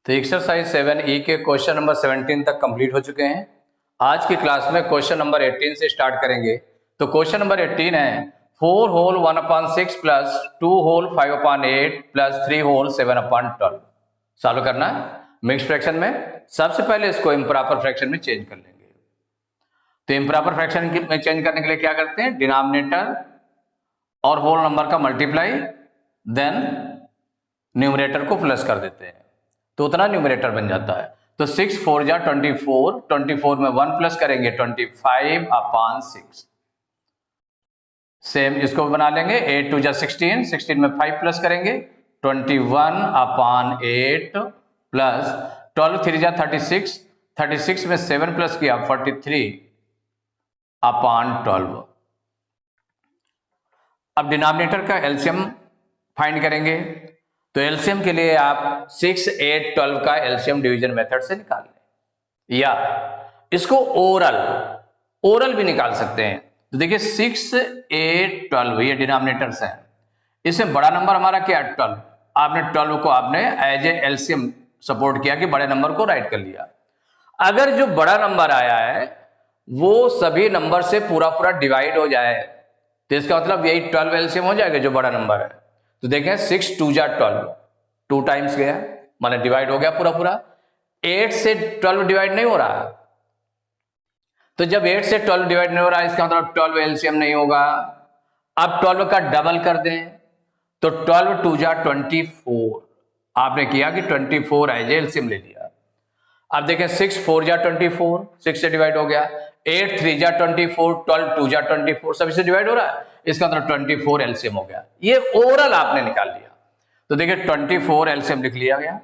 तो exercise 7E के question number 17 तक कंप्लीट हो चुके हैं। आज की क्लास में क्वेश्चन नंबर 18 से स्टार्ट करेंगे। तो क्वेश्चन नंबर 18 है 4 whole 1/6 plus 2 whole 5/8 plus 3 whole 7/12 solve करना है मिक्स फ्रैक्शन में। सबसे पहले इसको इम्प्रॉपर फ्रैक्शन में चेंज कर लेंगे। तो इम्प्रॉपर फ्रैक्शन में चेंज करने के लिए क्या करते हैं, डिनोमिनेटर और होल नंबर का मल्टीप्लाई, देन न्यूमरेटर को प्लस कर देते हैं तो उतना न्यूमरेटर बन जाता है। तो 6 4 जा 24, 24 में 1 प्लस करेंगे 25/6। सेम इसको बना लेंगे 8 2 जा 16, 16 में 5 प्लस करेंगे 21/8 प्लस 12 3 जा 36, 36 में 7 प्लस किया 43/12। अब डिनोमिनेटर का एलसीएम फाइंड करेंगे। तो एलसीएम के लिए आप 6 8 12 का एलसीएम डिवीजन मेथड से निकाल लें, या इसको ओरल भी निकाल सकते हैं। तो देखिए 6 8 12 ये डिनोमिनेटर्स हैं। इसमें बड़ा नंबर हमारा क्या है 12। आपने 12 को आपने एज ए एलसीएम सपोर्ट किया कि बड़े नंबर को राइट कर लिया। अगर जो बड़ा नंबर आया है वो सभी नंबर से पूरा पूरा डिवाइड हो जाए तो इसका मतलब यही 12 एलसीएम हो जाएगा जो बड़ा नंबर है। तो देखें 6 2 जा 12, 2 टाइम्स गया माने डिवाइड हो गया पूरा पूरा। 8 से 12 डिवाइड नहीं हो रहा, तो जब 8 से 12 डिवाइड नहीं हो रहा इसका मतलब 12 एलसीएम नहीं होगा। अब 12 का डबल कर दें तो 12 2 जा 24, आपने किया कि 24 एज एलसीएम ले लिया। अब देखें 6 4 जा 24, 6 से डिवाइड हो गया। 8 3 जा 24, 12 2 जा 24, सभी से डिवाइड हो रहा है, इसका मतलब 24 एलसीएम हो गया। ये ओवरऑल आपने निकाल लिया। तो देखिए 24 एलसीएम लिख लिया गया।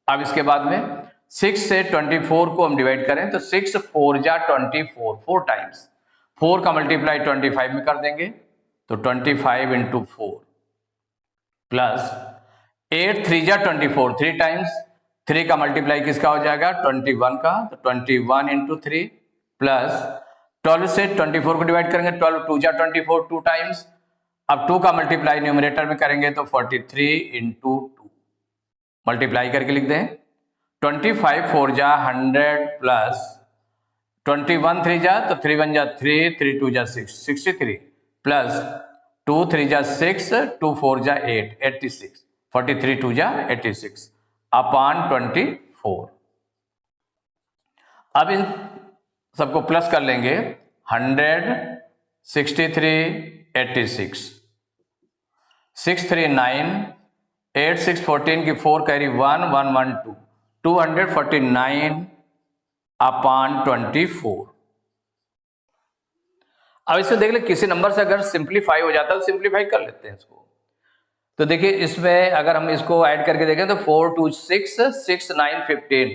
अब इसके बाद में 6 से 24 को हम डिवाइड करें तो 6 4 जा 24, 4 टाइम्स, 4 का मल्टीप्लाई 25 में कर देंगे तो 25 इंटू 4 प्लस 8 3 जा 24, 3 टाइम्स, 3 का मल्टीप्लाई किसका हो जाएगा 21 का, तो 21 इंटू 3 प्लस 12 से 24 को डिवाइड करेंगे 12 2 जा 24, 2 टाइम्स। अब 2 का मल्टीप्लाई न्यूमरेटर में करेंगे तो 43 इंटू 2 मल्टीप्लाई करके लिख दें 25 4 जा 100 प्लस 21 3 जा तो 3 1 जा 3, 3 2 जा 6, 63 प्लस 2 3 जा 6, 2 4 जा 8, 86, 43 2 जा 86 अपॉन 24। अब इन सबको प्लस कर लेंगे 100 63 86, 6 3 9, 8 6 14 की 4 कैरी 1 1 1 2, 249 अपॉन 24। अब इससे देख ले किसी नंबर से अगर सिंप्लीफाई हो जाता है तो सिंप्लीफाई कर लेते हैं इसको। तो देखिए इसमें अगर हम इसको ऐड करके देखें तो 4 2 6 6 9 15,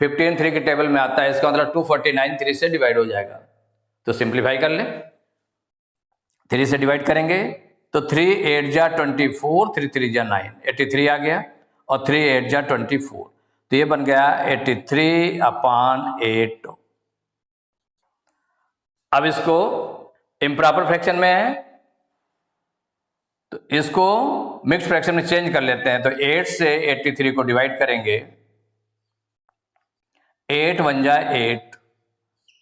15 3 के टेबल में आता है, इसका मतलब 249 3 से डिवाइड हो जाएगा। तो सिंप्लीफाई कर ले, 3 से डिवाइड करेंगे तो 3 8 जा 24, 3 3 जा 9, 83 आ गया और 3 8 जा 24, तो ये बन गया 83/8। अब इसको इम्प्रॉपर फ्रैक्शन में है तो इसको मिक्स फ्रैक्शन में चेंज कर लेते हैं। तो 8 से 83 को डिवाइड करेंगे, 8 1 जा 8,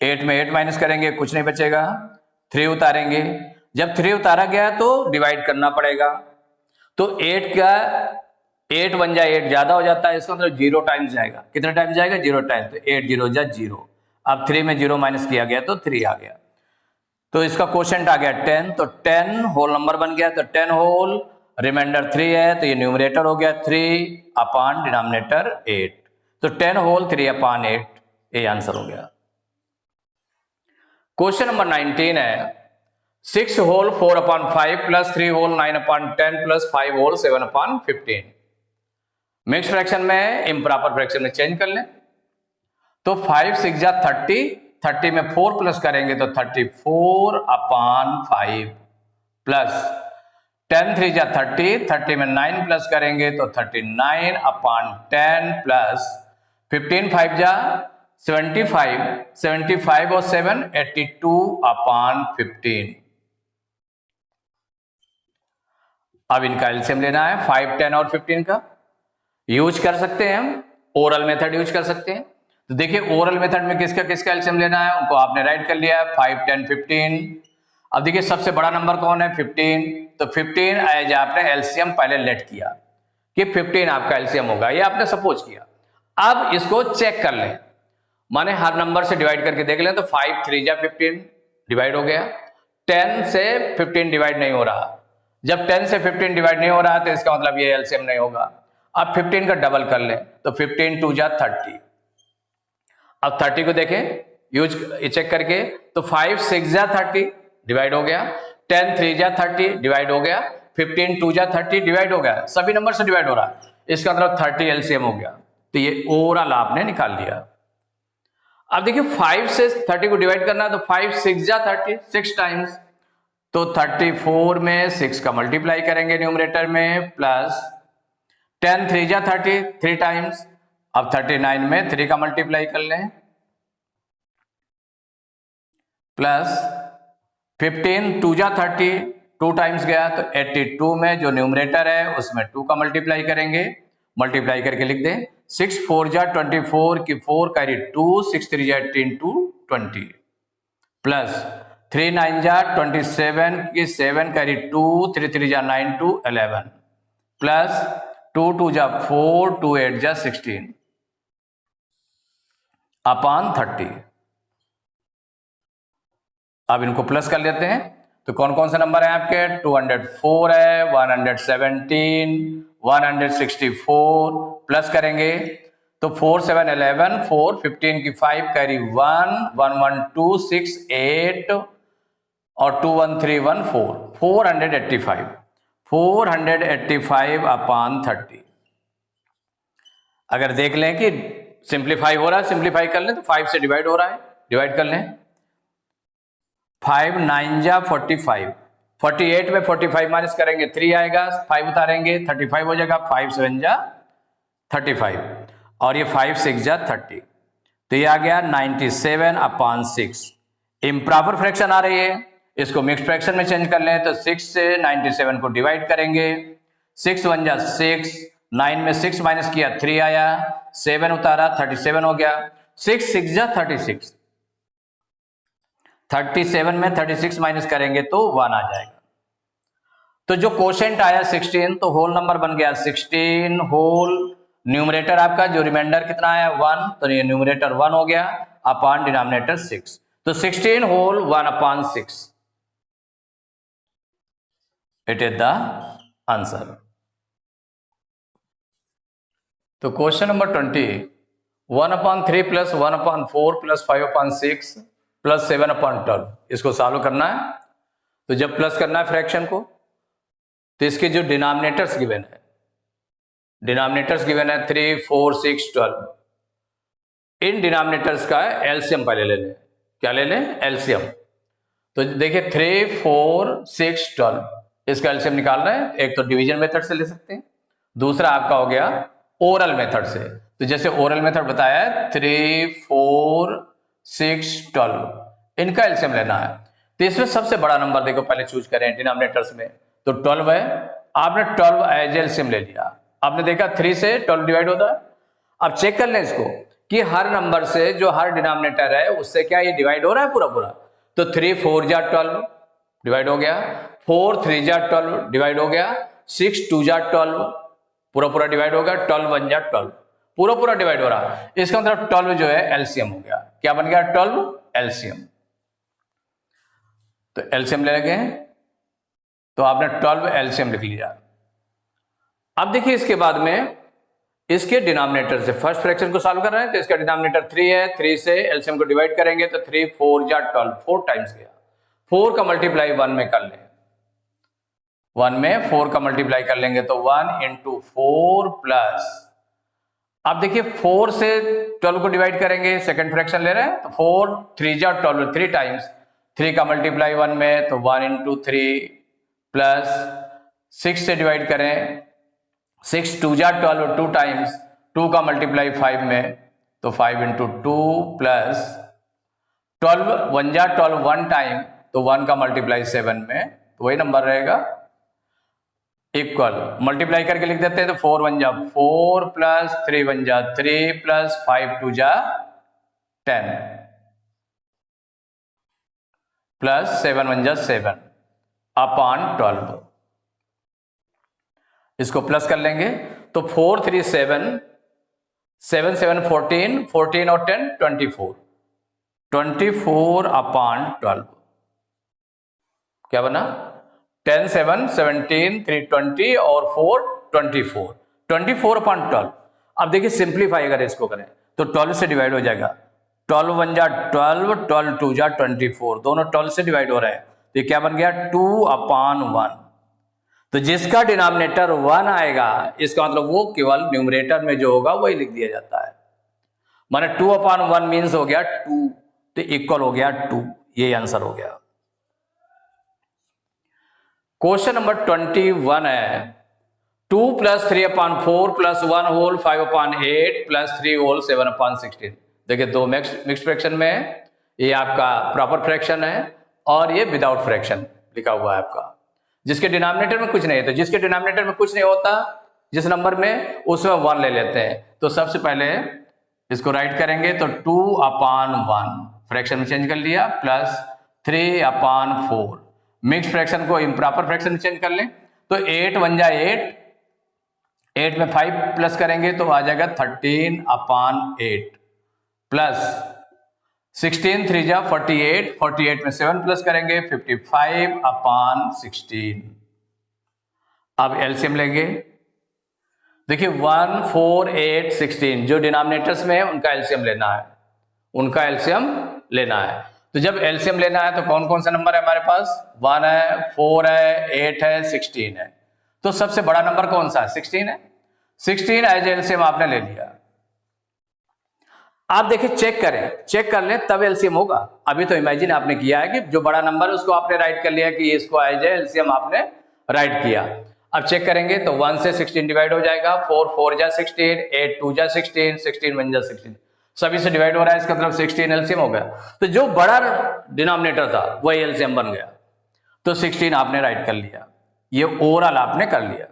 8 में 8 माइनस करेंगे कुछ नहीं बचेगा, 3 उतारेंगे। जब 3 उतारा गया तो डिवाइड करना पड़ेगा। तो 8 का 8 1 जा 8 ज्यादा हो जाता है, इसका मतलब 0 टाइम्स जाएगा। कितने टाइम्स जाएगा 0 टाइम्स, तो 8 0 जा 0। अब 3 में 0 माइनस किया गया तो 3 आ गया। तो इसका क्वोशिएंट आ गया 10, तो 10 होल नंबर बन गया। तो 10 होल रिमाइंडर 3 है तो ये न्यूमरेटर हो गया 3 अपॉन डिनोमिनेटर 8, तो 10 होल 3/8 ये आंसर हो गया। क्वेश्चन नंबर 19 है 6 whole 4/5 plus 3 whole 9/10 plus 5 whole 7/15। Mix fraction में इम्प्रॉपर फ्रैक्शन में चेंज कर लें। तो 5 6 जा 30, 30 में 4 प्लस करेंगे तो 34/5 प्लस 10 3 जा 30, 30 में 9 प्लस करेंगे तो 39/10 प्लस 15 5 जा 75, 75 और 7 82/15। अब इनका एलसीएम लेना है 5 10 और 15 का। यूज कर सकते हैं हम ओरल मेथड यूज कर सकते हैं। तो देखिए ओरल मेथड में किसका किसका एलसीएम लेना है, उनको आपने राइट कर लिया 5, 10, 15। अब देखिए सबसे बड़ा नंबर कौन है 15, तो 15 एज आपने एलसीएम पहले लेट किया कि 15 आपका एलसीएम होगा, ये आपने सपोज किया। अब इसको चेक कर लें, माने हर नंबर से डिवाइड करके देख लें, तो 5 3 जा 15 डिवाइड हो गया। 10 से 15 डिवाइड नहीं हो रहा, जब 10 से 15 डिवाइड नहीं हो रहा तो इसका मतलब ये एलसीएम नहीं होगा। अब 15 का डबल कर लें, तो 15 2 जा 30। अब 30 को देखें यूज चेक करके, तो 5 6 जा 30 डिवाइड हो गया, 10 3 जा 30 डिवाइड हो गया, 15 2 जा 30 डिवाइड हो गया, सभी नंबर से डिवाइड हो रहा है, इसका मतलब 30 एलसीएम हो गया। तो ये ओवरऑल आपने निकाल लिया। अब देखिए 5 से 30 को डिवाइड करना है, तो 5 6 जा 30 6 टाइम्स, तो 34 में 6 का मल्टीप्लाई करेंगे न्यूमरेटर में, प्लस 10 3 जा 30 3 टाइम्स, अब 39 में 3 का मल्टीप्लाई कर लें, प्लस 15 2 जा 30 2 टाइम्स गया, तो 82 में जो न्यूमरेटर है उसमें 2 का मल्टीप्लाई करेंगे, मल्टीप्लाई करके लिख दें 6 4 जा 24 की 4 कैरी 2, 6 3 जा 18 2 20, प्लस 3 9 जा 27 की 7 कैरी 2, 3 3 जा 9 2 11, प्लस 2 2 जा 4 2 8 जा 16 अपॉन 30। अब इनको प्लस कर लेते हैं, तो कौन कौन से नंबर है आपके, 204 है, 117, 164, प्लस करेंगे तो 4 7 11 4 15 की 5 कैरी 1 1 1 2 6 8 और 2 1 3 1 4 485 अपॉन 30। अगर देख लें कि सिंप्लीफाई हो रहा है, सिंप्लीफाई कर लें तो 5 से डिवाइड हो रहा है, डिवाइड कर लें, 5 9 जा 45, 48 में 45 माइनस करेंगे 3 आएगा, 5 उतारेंगे 35 हो जाएगा, 5 7 जा 35 और ये 5 6 जा 30, तो ये आ गया 97 अपॉन 6। इम्प्रॉपर फ्रैक्शन आ रही है, इसको मिक्स फ्रैक्शन में चेंज कर लें, तो 6 से 97 को डिवाइड करेंगे, 6 1 जा 6, 9 में 6 माइनस किया 3 आया, 7 उतारा 37 हो गया, 6 6 जा 36, 37 में 36 माइनस करेंगे तो 1 आ जाएगा। तो जो कोशेंट आया 16, तो होल नंबर बन गया 16 होल, न्यूमरेटर आपका जो रिमाइंडर कितना आया 1, तो ये न्यूमरेटर 1 हो गया अपॉन डिनोमिनेटर 6, तो 16 whole 1 upon 6, it is the answer. तो question number 20, 1 upon 3 plus 1 upon 4 plus 5 upon 6 plus 7 upon 12, इसको सॉल्व करना है। तो जब प्लस करना है फ्रैक्शन को, तो इसके जो डिनोमिनेटर्स गिवन है, डिनोमिनेटर्स गिवन है 3 4 6 12, इन डिनोमिनेटर्स का एलसीएम पहले ले लें। क्या ले लें, एलसीएम। तो देखिए 3 4 6 12, इसका एलसीएम निकाल रहे हैं, एक तो डिवीजन मेथड से ले सकते हैं, दूसरा आपका हो गया ओरल मेथड से। तो जैसे ओरल मेथड बताया है 3 4 6 12, इनका एलसीएम लेना है। तो इसमें सबसे बड़ा नंबर देखो पहले चूज करें डिनोमिनेटर्स में, तो 12 है, आपने 12 एज एलसीएम ले लिया, आपने देखा 3 से 12 डिवाइड होता है। अब चेक कर लें इसको कि हर नंबर से जो हर डिनोमिनेटर है उससे क्या ये डिवाइड हो रहा है पूरा पूरा, तो 3 4 जा 12 डिवाइड हो गया, 4 3 जा 12 डिवाइड हो गया, 6 2 जा 12 पूरा पूरा डिवाइड होगा, 12 1 जा 12 पूरा पूरा डिवाइड हो रहा है। इसका मतलब 12 जो है एलसीएम हो गया। क्या बन गया, 12 एलसीएम। तो एलसीएम ले लगे, तो आपने 12 एलसीएम लिख लिया। अब देखिए इसके बाद में इसके डिनोमिनेटर से फर्स्ट फ्रैक्शन को सॉल्व कर रहे हैं, तो इसका डिनोमिनेटर 3 है, 3 से एलसीएम को डिवाइड करेंगे तो 3 4 जा 12 4 टाइम्स गया, 4 का मल्टीप्लाई 1 में कर लें, 1 में 4 का मल्टीप्लाई कर लेंगे तो 1 इंटू 4 प्लस, अब देखिए 4 से 12 को डिवाइड करेंगे, सेकंड फ्रैक्शन ले रहे हैं, तो 4 3 जा 12 3 टाइम्स, 3 का मल्टीप्लाई 1 में, तो 1 इंटू 3 प्लस 6 से डिवाइड करें, 6 2 जा 12 2 टाइम्स, 2 का मल्टीप्लाई 5 में, तो 5 इंटू 2 प्लस 12 1 जा 12 1 टाइम, तो 1 का मल्टीप्लाई 7 में, तो वही नंबर रहेगा इक्वल मल्टीप्लाई करके लिख देते हैं तो 4 1 जा 4 प्लस 3 1 जा 3 प्लस 5 2 जा 10 प्लस 7 1 जा 7 अपॉन 12। इसको प्लस कर लेंगे तो 4 3 7 7 7 14 14 और 10 24 24 अपॉन 12 क्या बना 10 7 17 3 20 और 4 24 24 अपॉन 12। अब देखिए सिंप्लीफाई अगर इसको करें तो 12 से डिवाइड हो जाएगा 12 1 जा 12 12 2 जा 24 दोनों 12 से डिवाइड हो रहे हैं तो ये क्या बन गया 2 अपॉन 1। तो जिसका डिनोमिनेटर 1 आएगा इसका मतलब वो केवल न्यूमरेटर में जो होगा वही लिख दिया जाता है। माने 2 अपॉन 1 मीन्स हो गया 2 तो इक्वल हो गया 2। ये आंसर हो गया। क्वेश्चन नंबर 21 है 2 plus 3 upon 4 plus 1 whole 5 upon 8 plus 3 whole 7 upon 16। देखिए दो मिक्स फ्रैक्शन में है, ये आपका प्रॉपर फ्रैक्शन है और ये विदाउट फ्रैक्शन लिखा हुआ है आपका। जिसके डिनोमिनेटर में कुछ नहीं है तो जिसके डिनोमिनेटर में कुछ नहीं होता जिस नंबर में उसमें 1 ले लेते हैं। तो सबसे पहले इसको राइट करेंगे तो 2 अपॉन 1 फ्रैक्शन में चेंज कर लिया प्लस 3 अपॉन 4 मिक्स फ्रैक्शन को इम्प्रॉपर फ्रैक्शन में चेंज कर लें तो 8 1 जा 8 में 5 प्लस करेंगे तो आ जाएगा 13 अपॉन 8 प्लस 16 3 जा 48 48 में 7 प्लस करेंगे 55 अपॉन 16। अब एलसीएम लेंगे देखिए 1 4 8 16 जो डिनोमिनेटर्स में है उनका एलसीएम लेना है तो जब एलसीएम लेना है तो कौन कौन सा नंबर है हमारे पास 1 है 4 है 8 है 16 है। तो सबसे बड़ा नंबर कौन सा है 16 है। 16 एज एलसीएम आपने ले लिया। आप देखिए चेक कर लें तब एलसीएम होगा। अभी तो इमेजिन आपने किया है कि जो बड़ा नंबर है उसको आपने राइट कर लिया कि इसको एज एलसीएम आपने राइट किया। अब चेक करेंगे तो 1 से 16 डिवाइड हो जाएगा 4 4 जा 16 8 2 जा 16 16 1 जा 16 सभी से डिवाइड हो रहा है इसका मतलब 16 एलसीएम हो गया। तो जो बड़ा डिनोमिनेटर था वही एलसीएम बन गया तो 16 आपने राइट कर लिया। ये ओवरऑल आपने कर लिया।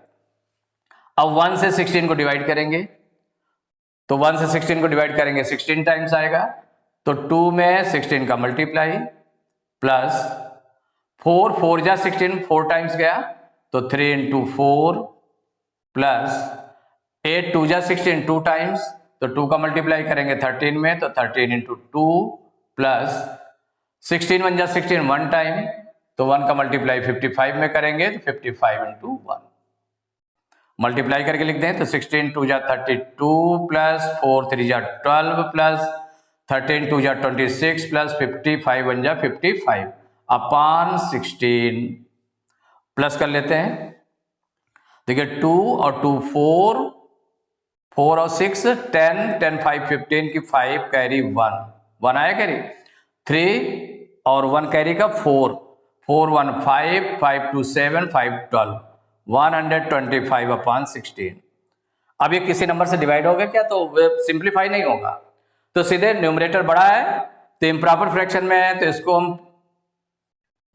अब 1 से 16 को डिवाइड करेंगे तो 1 से 16 को डिवाइड करेंगे 16 टाइम्स आएगा तो 2 में 16 का मल्टीप्लाई प्लस 4 4 जा 16 4 टाइम्स गया तो 3 इंटू 4 प्लस 8 2 जा 16 2 टाइम्स तो 2 का मल्टीप्लाई करेंगे 13 में तो 13 इंटू 2 प्लस 16 1 जा 16 1 टाइम तो 1 का मल्टीप्लाई 55 में करेंगे तो 55 इंटू 1 मल्टीप्लाई करके लिख दें तो 16 2 जा 32 प्लस 4 3 जा 12 प्लस 13 2 जा 26 प्लस 55 1 जा 55 अपॉन 16 प्लस कर लेते हैं। देखिए 2 और 2 4 4 और 6 10 10 5 15 की 5 कैरी 1 आया कैरी 3 और 1 कैरी का 4 4 1 5 5 2 7 5 12 125 अपॉन 16। अब ये किसी नंबर से डिवाइड होगा क्या तो सिंप्लीफाई नहीं होगा तो सीधे न्यूमरेटर बड़ा है तो इम्प्रॉपर फ्रैक्शन में है तो इसको हम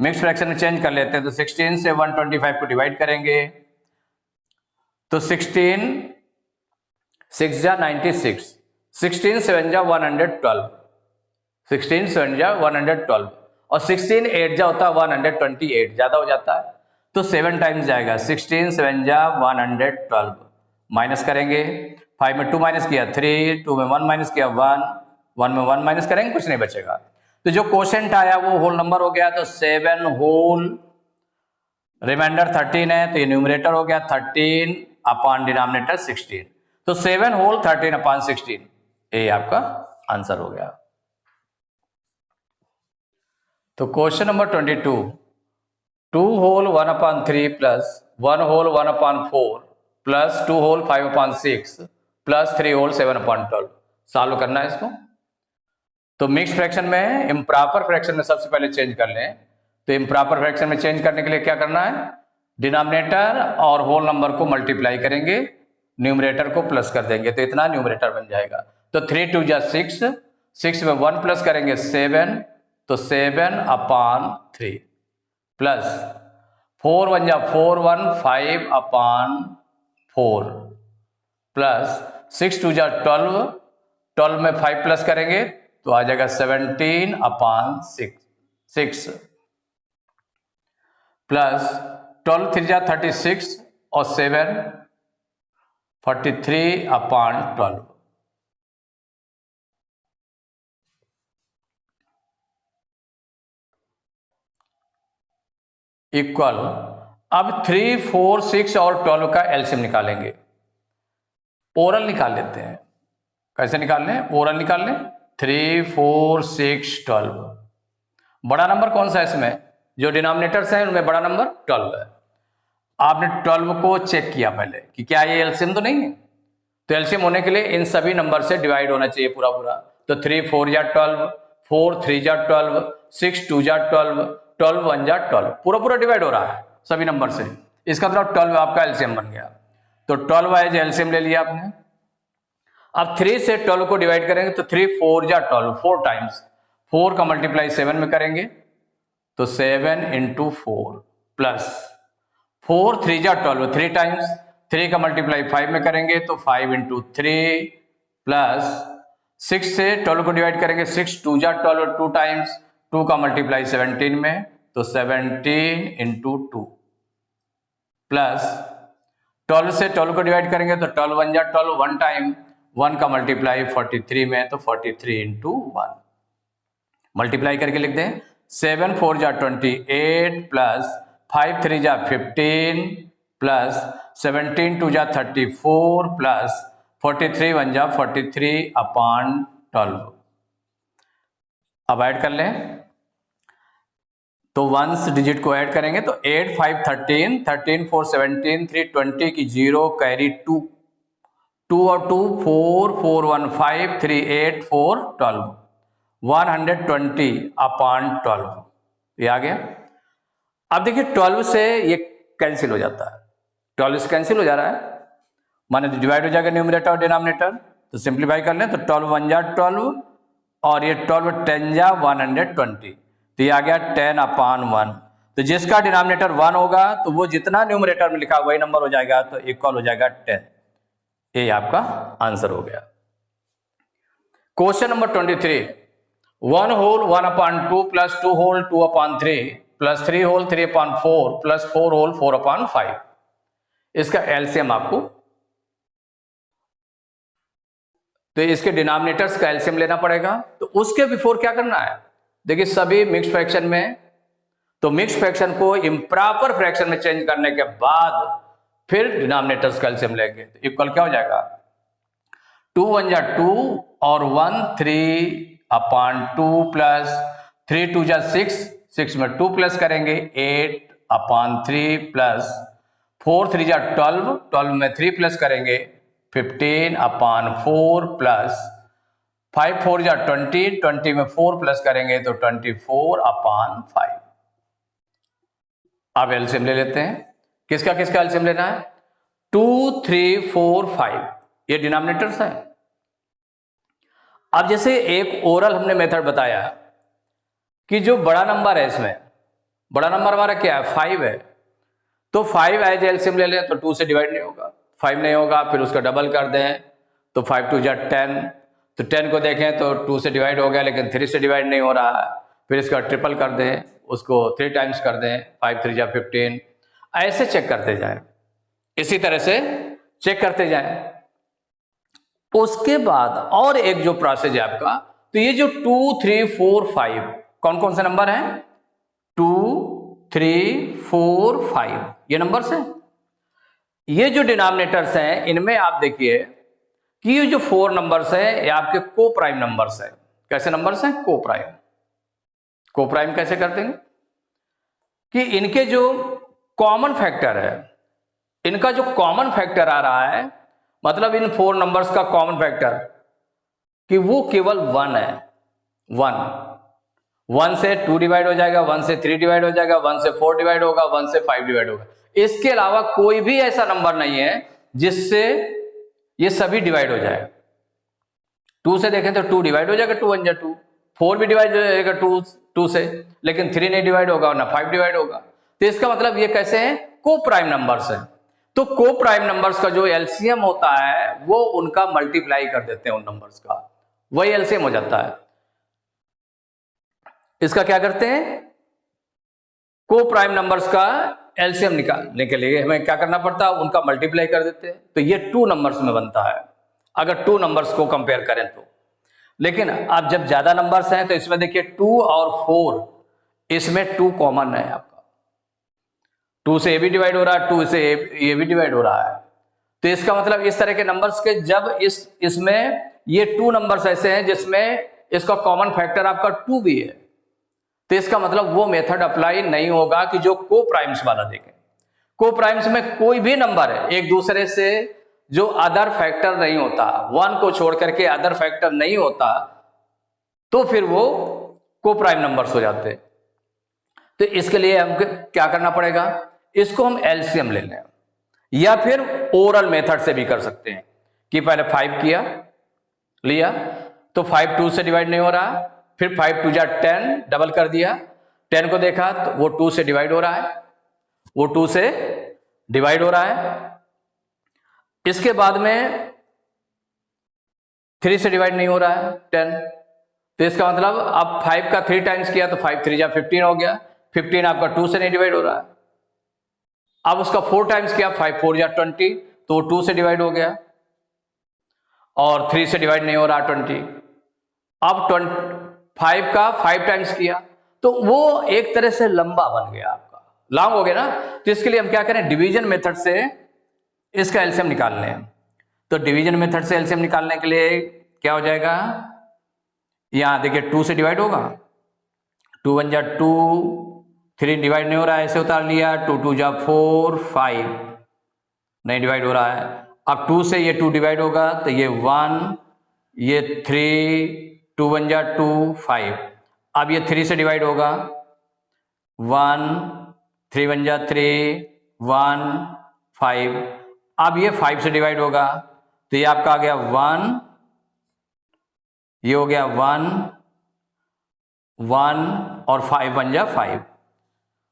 मिक्स फ्रैक्शन में चेंज कर लेते हैं तो 16 से 125 को डिवाइड करेंगे तो 16 6 जा 96 16 7 जा 112 16 7 जा 112 और 16 8 जा होता है 128 ज्यादा हो जाता है तो 7 टाइम्स जाएगा 16 7 जा 112 माइनस करेंगे 5 में 2 माइनस किया 3 2 में 1 माइनस किया 1 में 1 माइनस करेंगे कुछ नहीं बचेगा तो जो क्वोशेंट आया वो होल नंबर हो गया तो 7 होल रिमाइंडर 13 है तो ये न्यूमरेटर हो गया 13 अपॉन डिनोमिनेटर 16 तो 7 होल 13 अपॉन 16 ये आपका आंसर हो गया। तो question number 22 2 whole 1 upon 3 plus 1 whole 1 upon 4 plus 2 whole 5 upon 6 plus 3 whole 7 upon 12 solve करना है इसको। तो मिक्स फ्रैक्शन में इम्प्रॉपर फ्रैक्शन में सबसे पहले चेंज कर लें तो इम्प्रॉपर फ्रैक्शन में चेंज करने के लिए क्या करना है डिनोमिनेटर और होल नंबर को मल्टीप्लाई करेंगे न्यूमरेटर को प्लस कर देंगे तो इतना न्यूमरेटर बन जाएगा तो 3 2 जा 6 में 1 प्लस करेंगे 7 तो 7 अपॉन 3 प्लस 4 वन जा 4 1 5 अपान 4 प्लस 6 2 जा 12, 12 में 5 प्लस करेंगे तो आ जाएगा 17 अपान 6 प्लस 12 3 जा 36 और 7 43 अपान 12 इक्वल। अब 3 4 6 और 12 का एलसीएम निकालेंगे। ओरल निकाल लेते हैं। कैसे निकाल लें? ओरल निकाल लें। 3 4 6 12, बड़ा नंबर कौन सा है इसमें? जो डिनोमिनेटर्स हैं उनमें बड़ा नंबर 12 है। आपने 12 को चेक किया पहले कि क्या ये एलसीएम तो नहीं है, तो एलसीएम होने के लिए इन सभी नंबर से डिवाइड होना चाहिए पूरा पूरा। तो 3 4 जा 12, 4 3 जा 12, 6 2 जा 12, 12 1 जा 12, पूरा पूरा डिवाइड हो रहा है सभी नंबर से। इसका मतलब 12 आपका एलसीएम बन गया। तो 12 एज एलसीएम ले लिया आपने। अब 3 से 12 को डिवाइड करेंगे तो 3 4 जा 12, 4 टाइम्स, 4 का मल्टीप्लाई 7 में करेंगे तो 7 इंटू 4 प्लस 4 3 जा 12, 3 टाइम्स, 3 का मल्टीप्लाई 5 में करेंगे तो 5 इंटू 3 प्लस 6 से 12 को डिवाइड करेंगे, 6 2 जा 12, 2 टाइम्स, 2 का मल्टीप्लाई 17 में तो 17 इंटू 2 प्लस 12 से 12 को डिवाइड करेंगे तो 12 1 जा 12, 1 टाइम, 1 का मल्टीप्लाई 43 में तो 43 इंटू 1 मल्टीप्लाई करके लिख दें। 7 4 जा 28 प्लस 5 3 जा 15 प्लस 17 2 जा 34 प्लस 43 1 जा 43 अपान 12। अब ऐड कर लें तो वंस डिजिट को ऐड करेंगे तो 8 5 13, 13 4 17, 3 20 की 0 कैरी 2, 2 और 2 4, 4 1 5, 3 8 4 12, 120 अपान 12 ये आ गया। अब देखिए 12 से ये कैंसिल हो जाता है, 12 से कैंसिल हो जा रहा है, माने डिवाइड हो जाएगा न्यूमरेटर और डिनोमिनेटर। तो सिंप्लीफाई कर लें तो 12 1 जा 12 और ये 12 10 जा 120, तो ये आ गया 10 अपान 1। तो जिसका डिनोमिनेटर 1 होगा तो वो जितना न्यूमरेटर में लिखा वही नंबर हो जाएगा, तो इक्वल हो जाएगा 10। ये आपका आंसर हो गया। क्वेश्चन नंबर 23, 1 होल 1 अपान 2 प्लस 2 होल 2 अपान 3 प्लस 3 होल 3 अपान 4 प्लस 4 होल 4 अपान 5। इसका एलसीएम आपको, तो इसके डिनोमिनेटर्स का एलसीएम लेना पड़ेगा। तो उसके बिफोर क्या करना है, देखिए सभी मिक्स फ्रैक्शन में, तो मिक्स फ्रैक्शन को इम्प्रॉपर फ्रैक्शन में चेंज करने के बाद फिर डिनोमिनेटर्स का एलसीएम लेंगे। तो इक्वल क्या हो जाएगा, 2 1 जा 2 और 1 3 अपान 2 प्लस 3 2 जा 6, 6 में 2 प्लस करेंगे 8 अपान 3 प्लस 4 3 जा 12, 12 में 3 प्लस करेंगे 15 अपान 4 प्लस 5 4 जा 20, 20 में 4 प्लस करेंगे तो 24 अपान 5। अब एलसीएम ले लेते हैं। किसका किसका एलसीएम लेना है, 2 3 4 5 ये डिनोमिनेटर्स हैं। अब जैसे एक ओरल हमने मेथड बताया कि जो बड़ा नंबर है, इसमें बड़ा नंबर हमारा क्या है 5 है, तो 5 एज एलसीएम ले लें तो 2 से डिवाइड नहीं होगा, 5 नहीं होगा, फिर उसका डबल कर दें तो 5 2 जा 10, तो 10 को देखें तो 2 से डिवाइड हो गया लेकिन 3 से डिवाइड नहीं हो रहा है, फिर इसका ट्रिपल कर दें, उसको 3 टाइम्स कर दें, 5 3 जा 15, ऐसे चेक करते जाएं, इसी तरह से चेक करते जाएं। उसके बाद और एक जो प्रोसेस है आपका, तो ये जो 2 3 4 5 कौन कौन से नंबर हैं, 2 3 4 5 ये नंबर्स हैं। ये जो डिनोमिनेटर्स हैं इनमें आप देखिए कि ये जो 4 नंबर्स हैं ये आपके को प्राइम नंबर्स हैं। कैसे नंबर्स हैं, को प्राइम। को प्राइम कैसे कर देंगे कि इनके जो कॉमन फैक्टर है, इनका जो कॉमन फैक्टर आ रहा है, मतलब इन 4 नंबर्स का कॉमन फैक्टर कि वो केवल 1 है। 1 से 2 डिवाइड हो जाएगा, 1 से 3 डिवाइड हो जाएगा, 1 से 4 डिवाइड होगा, 1 से 5 डिवाइड होगा। इसके अलावा कोई भी ऐसा नंबर नहीं है जिससे ये सभी डिवाइड हो जाए। 2 से देखें तो 2 डिवाइड हो जाएगा, 2 1 जा 2, 4 भी डिवाइड हो जाएगा 2 से, लेकिन 3 नहीं डिवाइड होगा ना 5 डिवाइड होगा। तो इसका मतलब ये कैसे हैं, को प्राइम नंबर्स हैं। तो को प्राइम नंबर्स का जो एलसीएम होता है वो उनका मल्टीप्लाई कर देते हैं उन नंबर्स का, वही एलसीएम हो जाता है। इसका क्या करते हैं, को प्राइम नंबर्स का एलसीएम निकालने के लिए हमें क्या करना पड़ता है, उनका मल्टीप्लाई कर देते हैं। तो ये 2 नंबर्स में बनता है अगर 2 नंबर्स को कंपेयर करें तो। लेकिन अब जब ज्यादा नंबर्स हैं तो इसमें देखिए 2 और 4, इसमें 2 कॉमन है आपका, 2 से ये भी डिवाइड हो रहा है, 2 से ये भी डिवाइड हो रहा है। तो इसका मतलब इस तरह के नंबर्स के जब इसमें ये 2 नंबर्स ऐसे हैं जिसमें इसका कॉमन फैक्टर आपका 2 भी है, तो इसका मतलब वो मेथड अप्लाई नहीं होगा कि जो को प्राइम्स वाला देखें। को प्राइम्स में कोई भी नंबर है एक दूसरे से जो अदर फैक्टर नहीं होता, 1 को छोड़ करके अदर फैक्टर नहीं होता, तो फिर वो को प्राइम नंबर्स हो जाते हैं। तो इसके लिए हमको क्या करना पड़ेगा, इसको हम एलसीएम ले लें, या फिर ओरल मेथड से भी कर सकते हैं कि पहले 5 किया लिया तो 5 2 से डिवाइड नहीं हो रहा, फिर 5 2 जा 10 डबल कर दिया, 10 को देखा तो वो 2 से डिवाइड हो रहा है, वो 2 से डिवाइड हो रहा है। इसके बाद में 3 से डिवाइड नहीं हो रहा है 10, तो इसका मतलब अब 5 का 3 टाइम्स किया तो 5 3 जा 15 हो गया, 15 आपका 2 से नहीं डिवाइड हो रहा है। अब उसका 4 टाइम्स किया, 5 4 जा 20, तो 2 से डिवाइड हो गया, और 3 से डिवाइड नहीं हो रहा 20। अब 5 का 5 टाइम्स किया तो वो एक तरह से लंबा बन गया, आपका लॉन्ग हो गया ना। तो इसके लिए हम क्या करें, डिवीजन मेथड से इसका एलसीएम निकालने हैं। तो डिवीजन मेथड से एलसीएम निकालने के लिए क्या हो जाएगा, यहां देखिए 2 से डिवाइड होगा, 2 1 जा 2, 3 डिवाइड नहीं हो रहा है ऐसे उतार लिया, 2 2 जा 4, 5 नहीं डिवाइड हो रहा है। अब 2 से ये 2 डिवाइड होगा तो ये 1, ये 3, 2 1 जा 2 5। अब ये 3 से डिवाइड होगा, 1 3 1 जा 3 1 5। अब ये 5 से डिवाइड होगा तो ये आपका आ गया 1, ये हो गया 1 1 और 5 1 जा 5,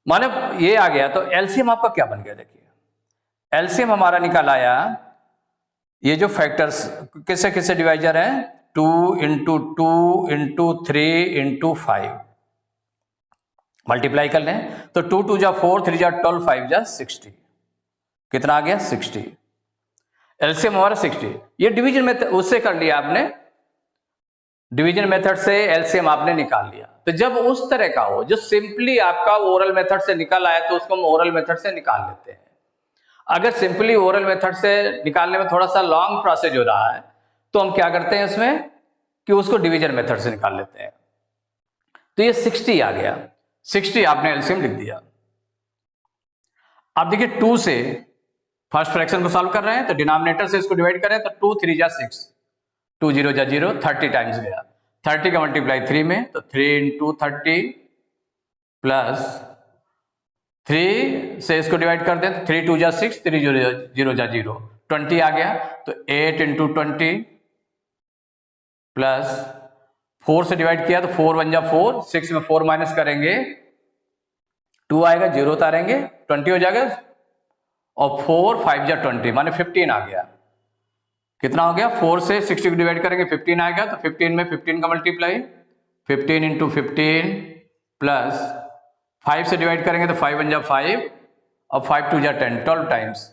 माने ये आ गया। तो एलसीएम आपका क्या बन गया, देखिए एलसीएम हमारा निकल आया, ये जो फैक्टर्स किससे किससे डिवाइजर है, 2 इंटू 2 इंटू 3 इंटू 5 मल्टीप्लाई कर लें तो 2 2 जा 4, 3 जा 12, 5 जा 60, कितना आ गया 60। एलसीएम हमारा 60। ये डिवीजन मेथड उससे कर लिया आपने, डिवीजन मेथड से एलसीएम आपने निकाल लिया। तो जब उस तरह का हो जो सिंपली आपका ओरल मेथड से निकल आया तो उसको हम ओरल मेथड से निकाल लेते हैं। अगर सिंपली ओरल मेथड से निकालने में थोड़ा सा लॉन्ग प्रोसेस हो रहा है तो हम क्या करते हैं इसमें कि उसको डिवीजन मेथड से निकाल लेते हैं। तो ये 60 आ गया, 60 आपने एलसीएम लिख दिया। अब देखिए 2 से फर्स्ट फ्रैक्शन को सॉल्व कर रहे हैं तो डिनोमिनेटर से इसको डिवाइड करें तो 2 3 जा 6, 2 0 जा 0, 30 टाइम्स गया, 30 का मल्टीप्लाई 3 में तो 3 इंटू 30 प्लस 3 से इसको डिवाइड कर दें तो 3 2 जा 6, 3 0 जा 0, 20 आ गया। तो 8 इंटू 20 प्लस 4 से डिवाइड किया तो 4 1 जा 4, 6 में 4 माइनस करेंगे 2 आएगा, 0 उतारेंगे 20 हो जाएगा, और 4 5 जा 20 माने 15 आ गया। कितना हो गया, 4 से 60 को डिवाइड करेंगे 15 आएगा, तो 15 में 15 का मल्टीप्लाई 15 इंटू 15 प्लस 5 से डिवाइड करेंगे तो 5 1 जा 5 और 5 2 जा 10, 12 टाइम्स,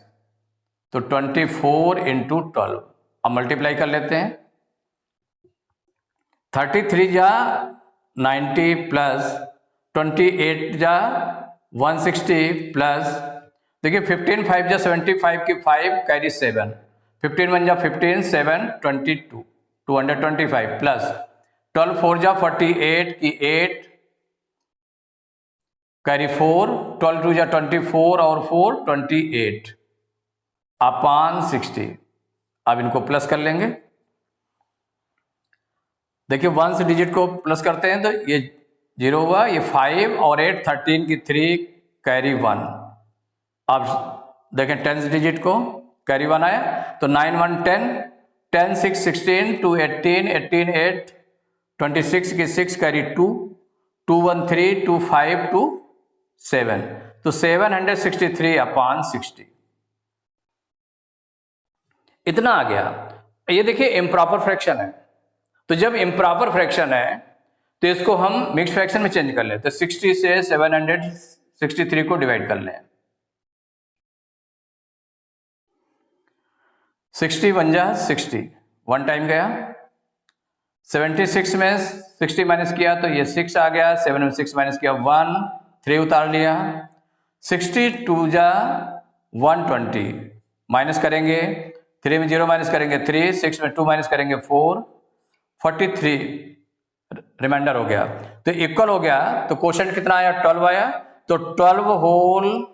तो 24 इंटू 12। अब मल्टीप्लाई कर लेते हैं, 33 जा 90 प्लस 28 जा 160 प्लस देखिए 15 5 जा 75 की 5 कैरी 7, 15 1 जा 15 7 22 225 प्लस 12 4 जा 48 की 8 कैरी 4, 12 2 जा 24 और 4 28 अपॉन 60। अब इनको प्लस कर लेंगे, देखिए 1 से डिजिट को प्लस करते हैं तो ये 0 हुआ, ये 5 और 8 13 की 3 कैरी 1। अब देखें 10 डिजिट को कैरी 1 आया तो 9 1 10, 10 6 16 2 18, 18 8 26 की 6 कैरी 2, 2 1 3 2 5 2 7, तो 763/60 इतना आ गया। ये देखिए इम्प्रॉपर फ्रैक्शन है, तो जब इम्प्रॉपर फ्रैक्शन है तो इसको हम मिक्स फ्रैक्शन में चेंज कर लें। तो 60 से 763 को डिवाइड कर लें। 60 1 जा 60, 1 टाइम गया। 76 में 60 माइनस किया तो ये 6 आ गया। 7 में 6 माइनस किया 1, 3 उतार लिया। 62 जा 120, माइनस करेंगे 3 में 0 माइनस करेंगे 3, 6 में 2 माइनस करेंगे 4, 43 रिमाइंडर हो गया। तो इक्वल हो गया, तो क्वोशंट कितना आया 12 आया। तो 12 होल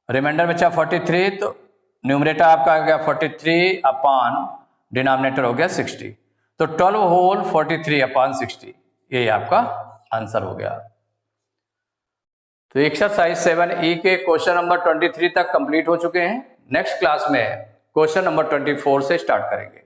रिमाइंडर में 43, तो न्यूमरेटर आपका आ गया 43 अपॉन डिनोमिनेटर हो गया 60। तो 12 होल 43/60 ये आपका आंसर हो गया। तो एक्सरसाइज 7E के क्वेश्चन नंबर 23 तक कंप्लीट हो चुके हैं। नेक्स्ट क्लास में क्वेश्चन नंबर 24 से स्टार्ट करेंगे।